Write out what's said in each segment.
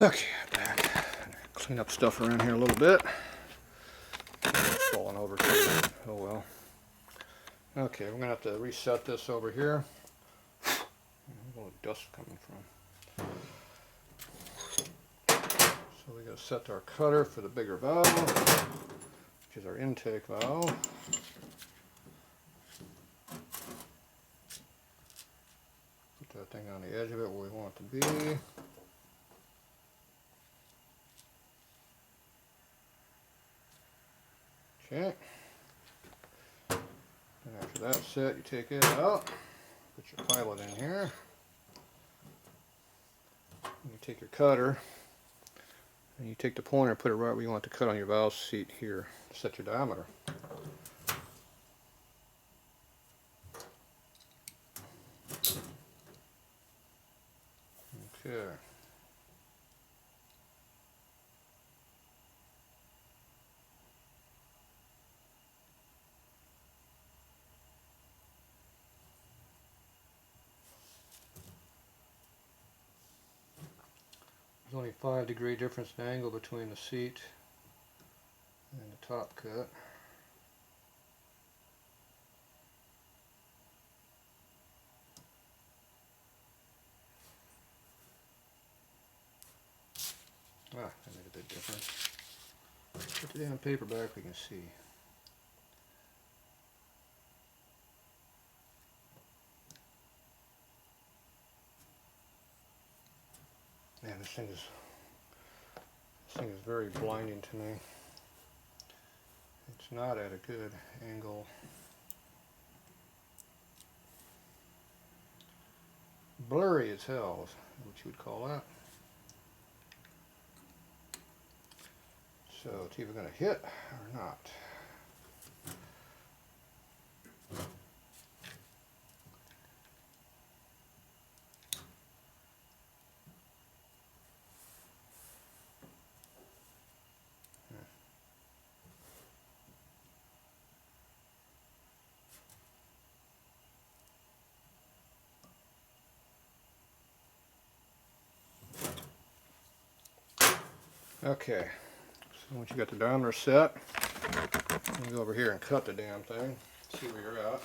Okay, back. Clean up stuff around here a little bit. It's falling over too. Oh well. Okay, we're gonna have to reset this over here. A little dust coming from. So we gotta set our cutter for the bigger valve, which is our intake valve. Put that thing on the edge of it where we want it to be. Okay. And after that's set, you take it out, put your pilot in here, and you take your cutter, and you take the pointer and put it right where you want to cut on your valve seat here to set your diameter. Okay. There's only 5-degree difference in angle between the seat and the top cut. Ah, that made a big difference. Put the damn paper back, we can see. Man, this thing is very blinding to me. It's not at a good angle. Blurry as hell is what you would call that. So it's either going to hit or not. Okay, so once you got the diameter set, you go over here and cut the damn thing, see where you're at.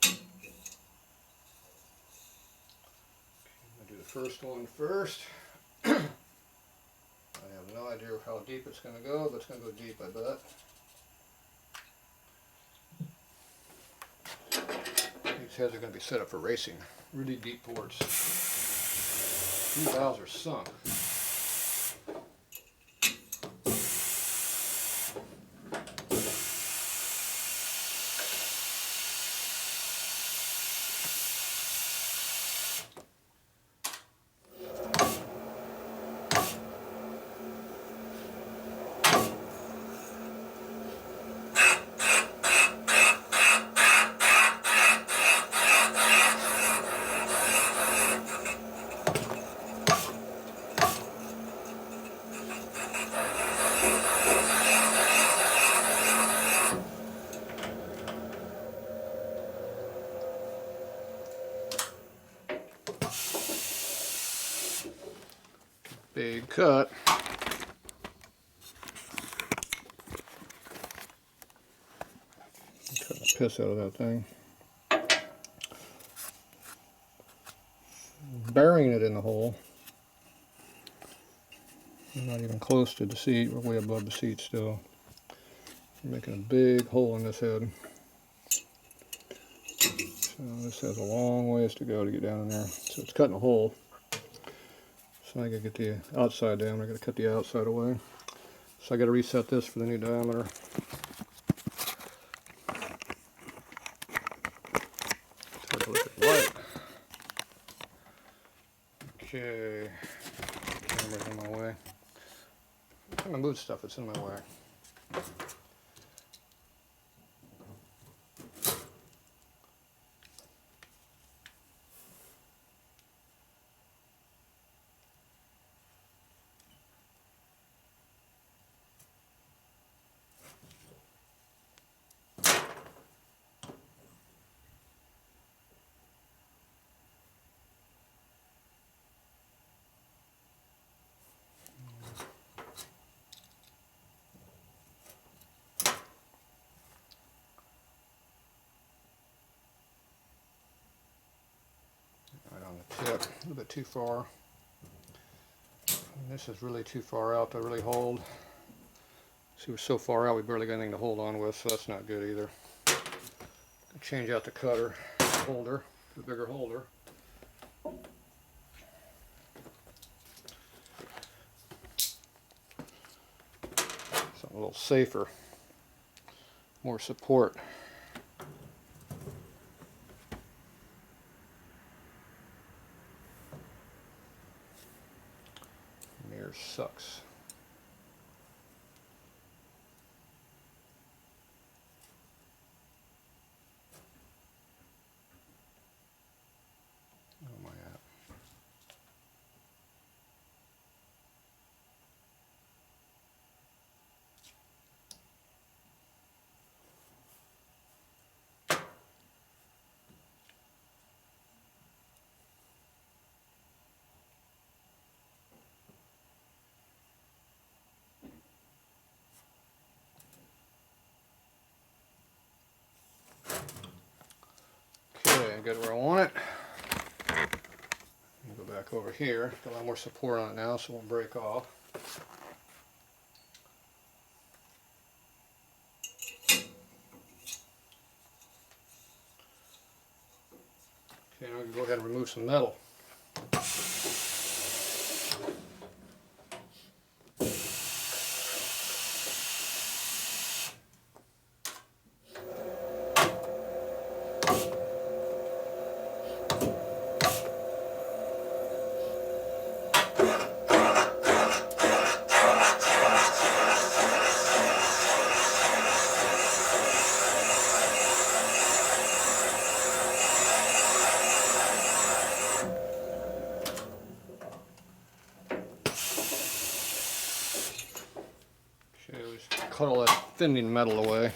Okay, I'm going to do the first one first. I have no idea how deep it's going to go, but it's going to go deep, I bet. These heads are going to be set up for racing. Really deep ports. These valves are sunk. Big cut. Cut the piss out of that thing. Burying it in the hole. I'm not even close to the seat. We're way above the seat still. I'm making a big hole in this head. So this has a long ways to go to get down in there. So it's cutting a hole. So I gotta get the outside down. I gotta cut the outside away. So I gotta reset this for the new diameter. Take a look at the light. Okay. Camera's in my way. I'm trying to move stuff that's in my way. tip, a little bit too far. And this is really too far out to really hold. See, we're so far out we barely got anything to hold on with, so that's not good either. Change out the cutter holder to a bigger holder. Something a little safer, more support. Mirror sucks. Oh my God. Okay, I got it where I want it. Go back over here. Got a lot more support on it now, so it won't break off. Okay, now we can go ahead and remove some metal. Okay, we just cut all that thinning metal away.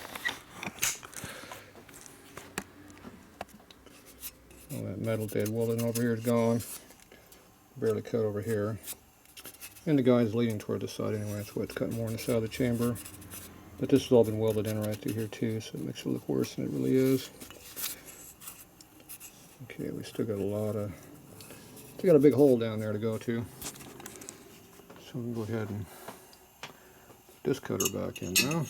All that metal dead welding over here is gone. Barely cut over here. And the guide's leading toward the side anyway, that's why it's cutting more on the side of the chamber. But this has all been welded in right through here too, so it makes it look worse than it really is. Okay, we still got a big hole down there to go to. So we can go ahead and put this cutter back in now.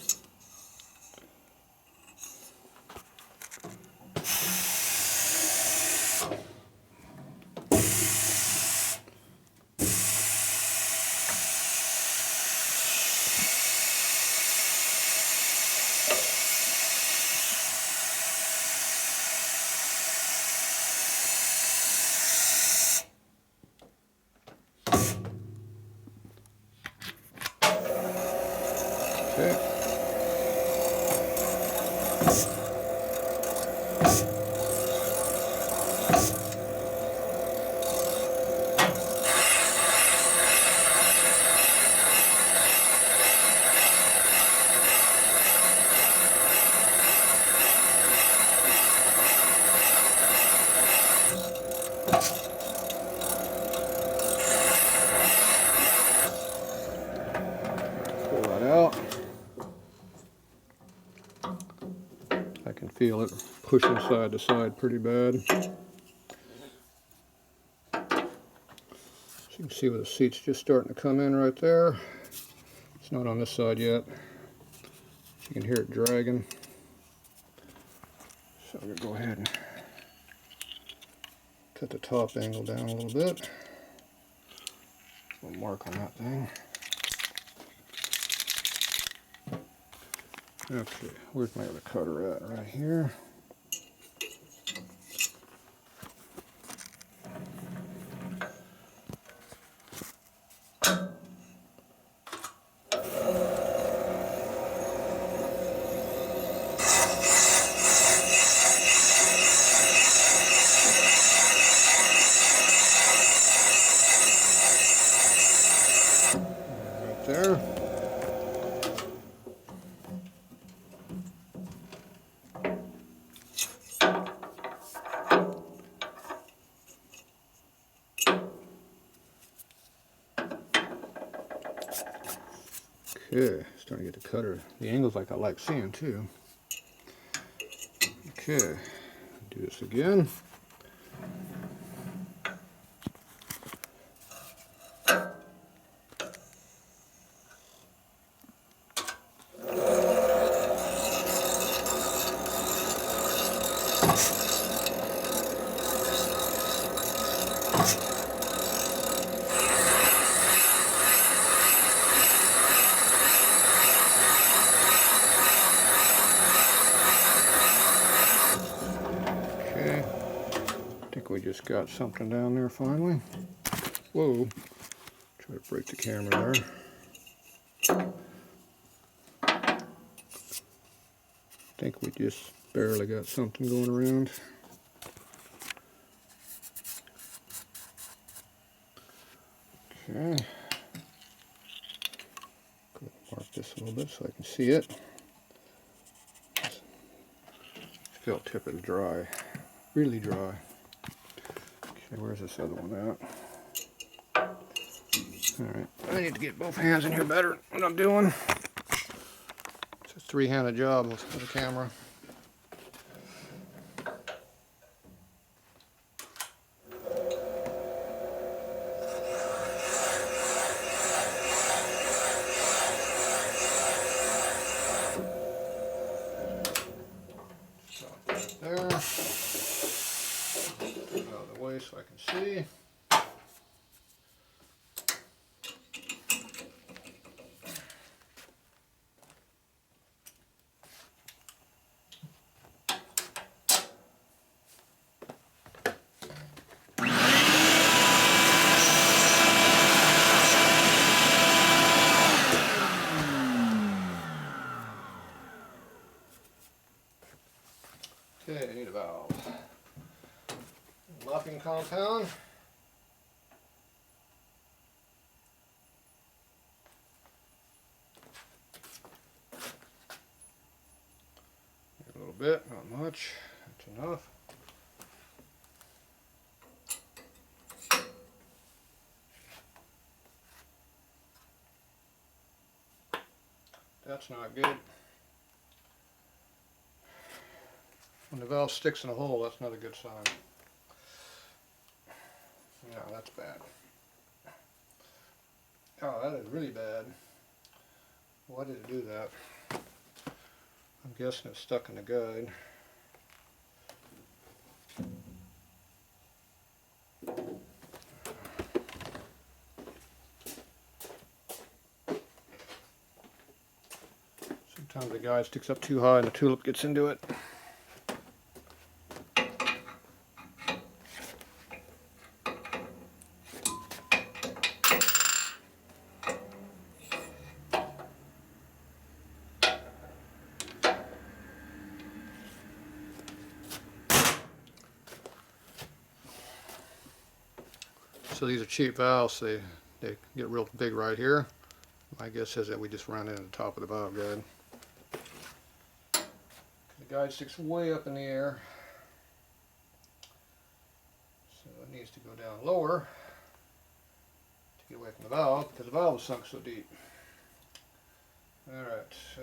Okay. Pull that out. I can feel it pushing side to side pretty bad. So you can see where the seat's just starting to come in right there. It's not on this side yet. You can hear it dragging. So I'm going to go ahead and cut the top angle down a little bit. A little mark on that thing. Okay, where's my other cutter at? Right here. Right there. Okay, starting to get the cutter. The angles like I like seeing too. Okay, do this again. got something down there finally. Whoa. Try to break the camera there. I think we just barely got something going around. Okay. Mark this a little bit so I can see it. Felt tip is dry, really dry. Okay, where's this other one at? Alright, I need to get both hands in here better what I'm doing. It's a three-handed job with the camera. There. Out of the way so I can see. Okay, I need a valve. Locking compound. A little bit, not much. That's enough. That's not good. When the valve sticks in a hole, that's not a good sign. No, that's bad. Oh, that is really bad. Why did it do that? I'm guessing it's stuck in the guide. Sometimes the guide sticks up too high and the tulip gets into it. So these are cheap valves, they get real big right here. My guess is that we just run in the top of the valve guide. The guide sticks way up in the air, so it needs to go down lower to get away from the valve because the valve is sunk so deep. Alright, so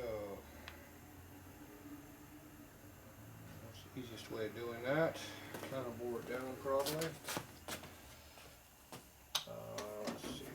that's the easiest way of doing that. Kind of bore it down probably. Let's see here.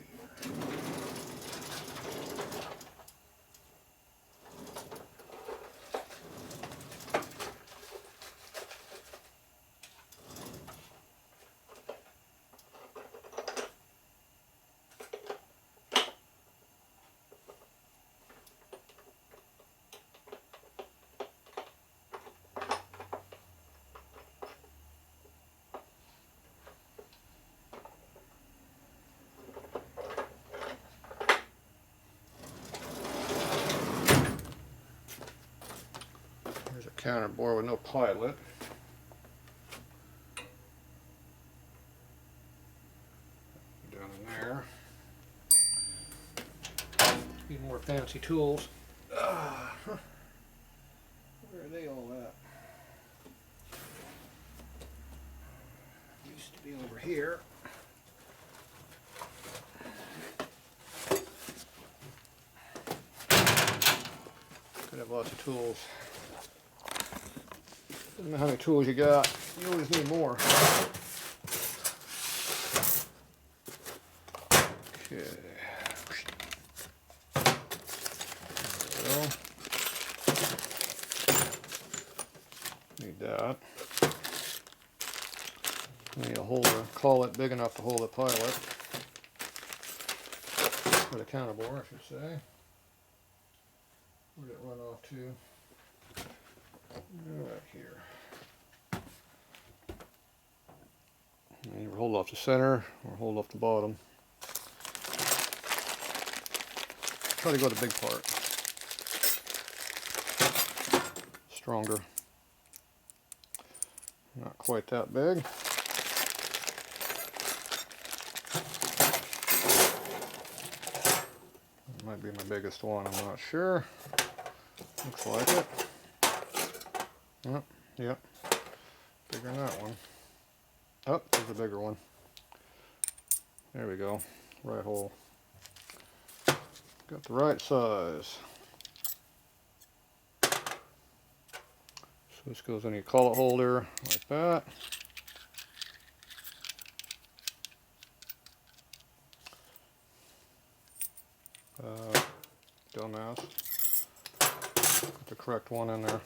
There's a counter bore with no pilot. Down in there. Need more fancy tools. Where are they all at? Used to be over here. Could have lots of tools. Doesn't matter how many tools you got, you always need more. Okay. There we go. Need that. Need a holder, collet big enough to hold the pilot. Or the counter bore, I should say. Where did it run off to? Right here. And either hold off the center or hold off the bottom. Try to go to the big part. Stronger. Not quite that big. It might be my biggest one, I'm not sure. Looks like it. Oh, yep. Bigger than that one. Oh, there's a bigger one. There we go. Right hole. Got the right size. So this goes in your collet holder like that. Dumbass. Put the correct one in there.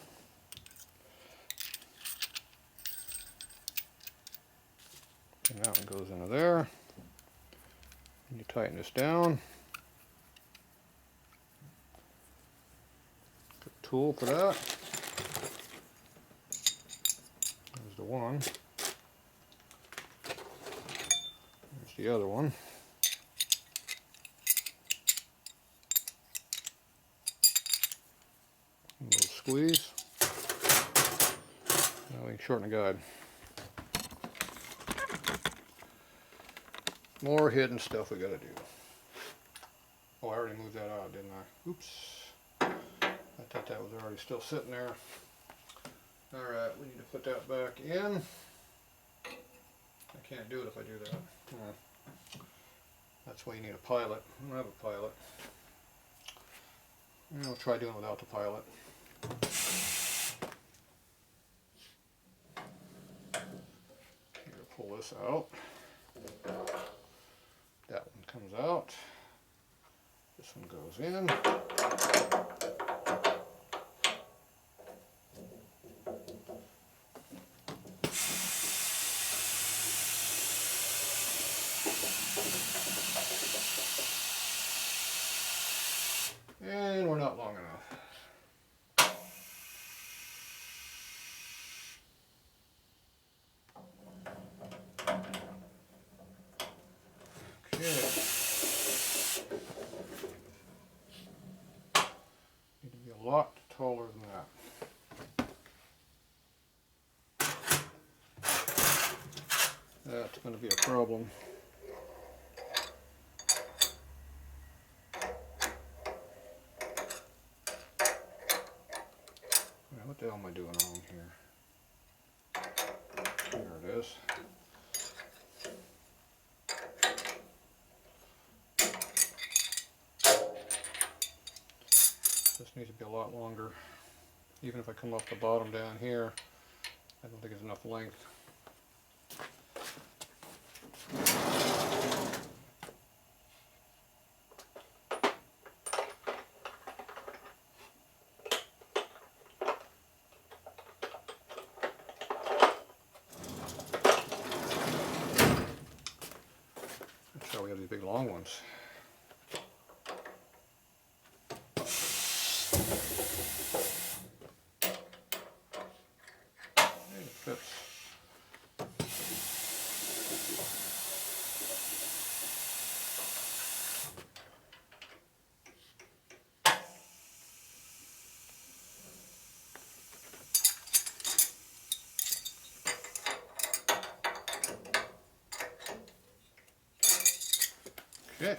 And that one goes into there. And you tighten this down. Good tool for that. There's the one. There's the other one. A little squeeze. Now we can shorten the guide. More hidden stuff we gotta do. Oh, I already moved that out, didn't I? Oops. I thought that was already still sitting there. Alright, we need to put that back in. I can't do it if I do that. That's why you need a pilot. I don't have a pilot. I'll try doing it without the pilot. Okay, pull this out. That one comes out. This one goes in. And we're not long enough. Okay. Need to be a lot taller than that. That's going to be a problem. What the hell am I doing wrong here? There it is. This needs to be a lot longer. Even if I come off the bottom down here, I don't think it's enough length. That's how we have these big long ones. Okay,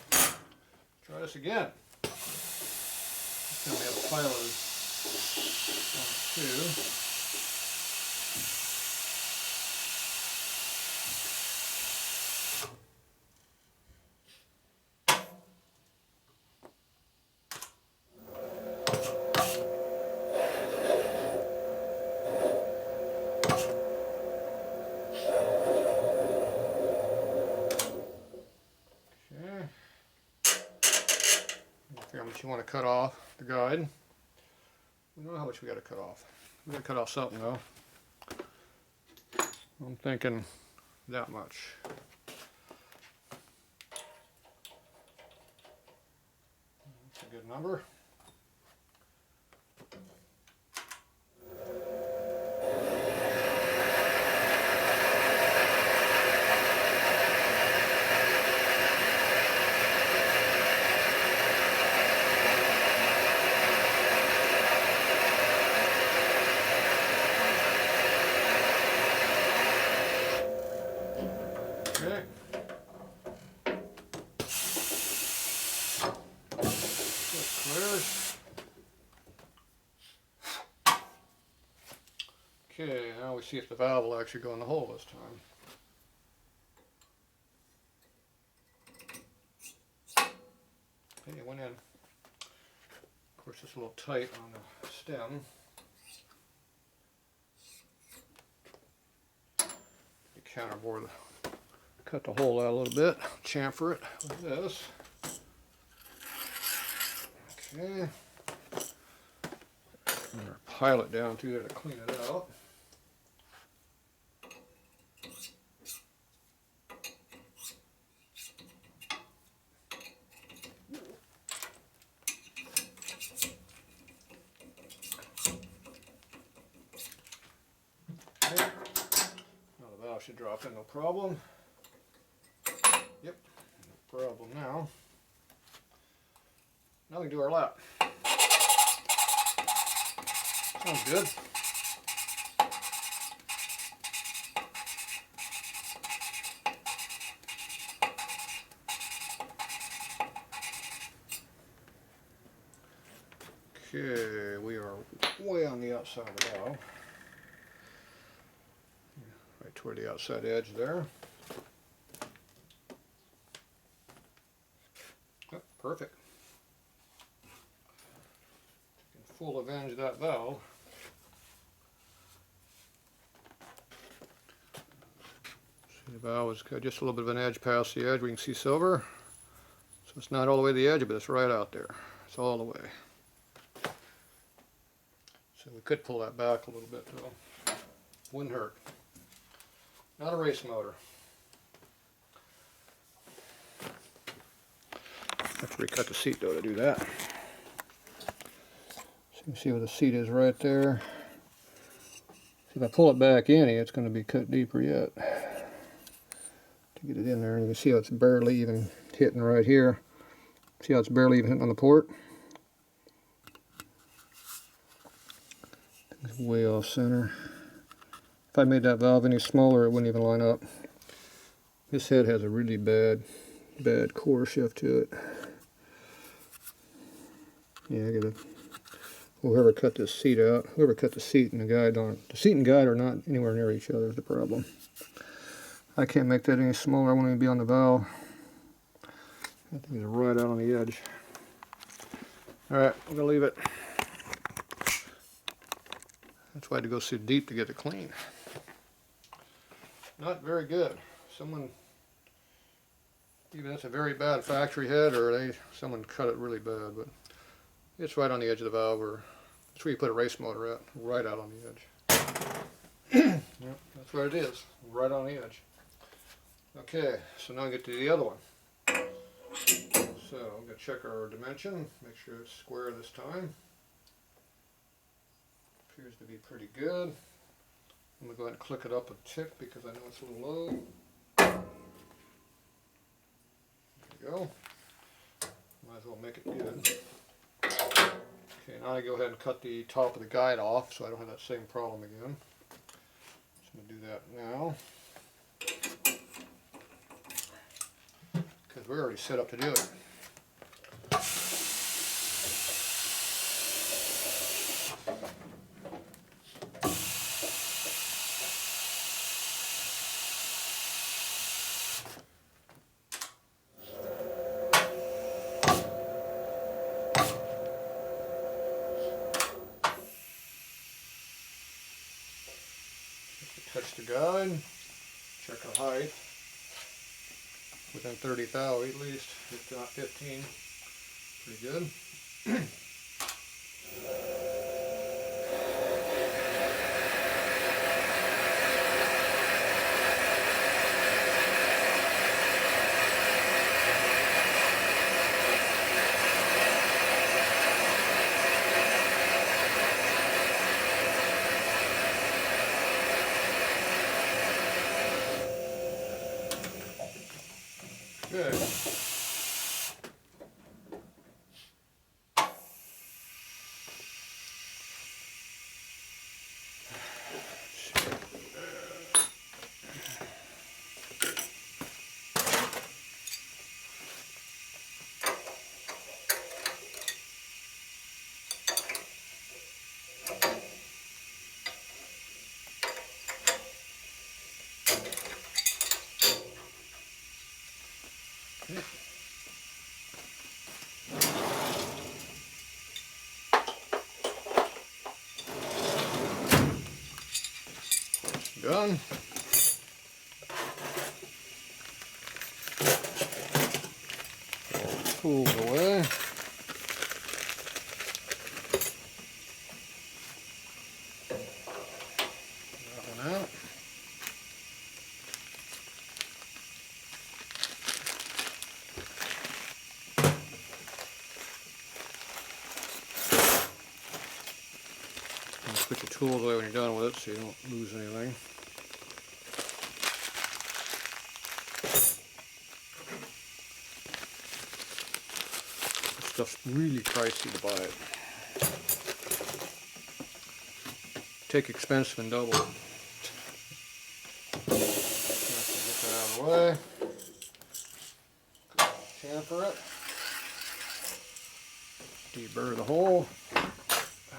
try this again. This time we have a pilot on two. Figure how much you want to cut off the guide. We don't know how much we got to cut off. We got to cut off something though. I'm thinking that much. That's a good number. we see if the valve will actually go in the hole this time. Okay, it went in. Of course, it's a little tight on the stem. You counterbore the, cut the hole out a little bit, chamfer it with this. Okay. I'm going to pile it down through there to clean it out. Okay. Now the valve should drop in, no problem. Yep, no problem now. Now we can do our lap. Sounds good. Okay, we are way on the outside of the valve. Right toward the outside edge there. Oh, perfect. You can full avenge that valve. See, the valve has got just a little bit of an edge past the edge. We can see silver. So it's not all the way to the edge, but it's right out there. It's all the way. So we could pull that back a little bit though. Wouldn't hurt. Not a race motor. Have to recut the seat though to do that. So you can see where the seat is right there. See, if I pull it back in, it's going to be cut deeper yet. To get it in there, and you can see how it's barely even hitting right here. See how it's barely even hitting on the port? It's way off center. If I made that valve any smaller, it wouldn't even line up. This head has a really bad core shift to it. Yeah, I gotta. Whoever cut this seat out, whoever cut the seat and the guide on it, the seat and guide are not anywhere near each other is the problem. I can't make that any smaller. I won't even be on the valve. I think it's right out on the edge. All right, I'm gonna leave it. That's why I had to go so deep to get it clean. Not very good. Someone, either that's a very bad factory head or someone cut it really bad, but it's right on the edge of the valve, or that's where you put a race motor at, right out on the edge. Yep, that's where it is, right on the edge. Okay, so now I get to the other one. So I'm going to check our dimension, make sure it's square this time. Appears to be pretty good. I'm going to go ahead and click it up a tick because I know it's a little low. There you go. Might as well make it good. Okay, now I go ahead and cut the top of the guide off so I don't have that same problem again. So I'm going to do that now. Because we're already set up to do it. Touch the guide, check our height, within 30 thou at least, if not 15, pretty good. Good. Done. All the tools away. That one out. Put your tools away when you're done with it so you don't lose anything. This stuff's really pricey to buy it. Take expensive and double it. Get that out of the way. Chamfer it. Deburr the hole.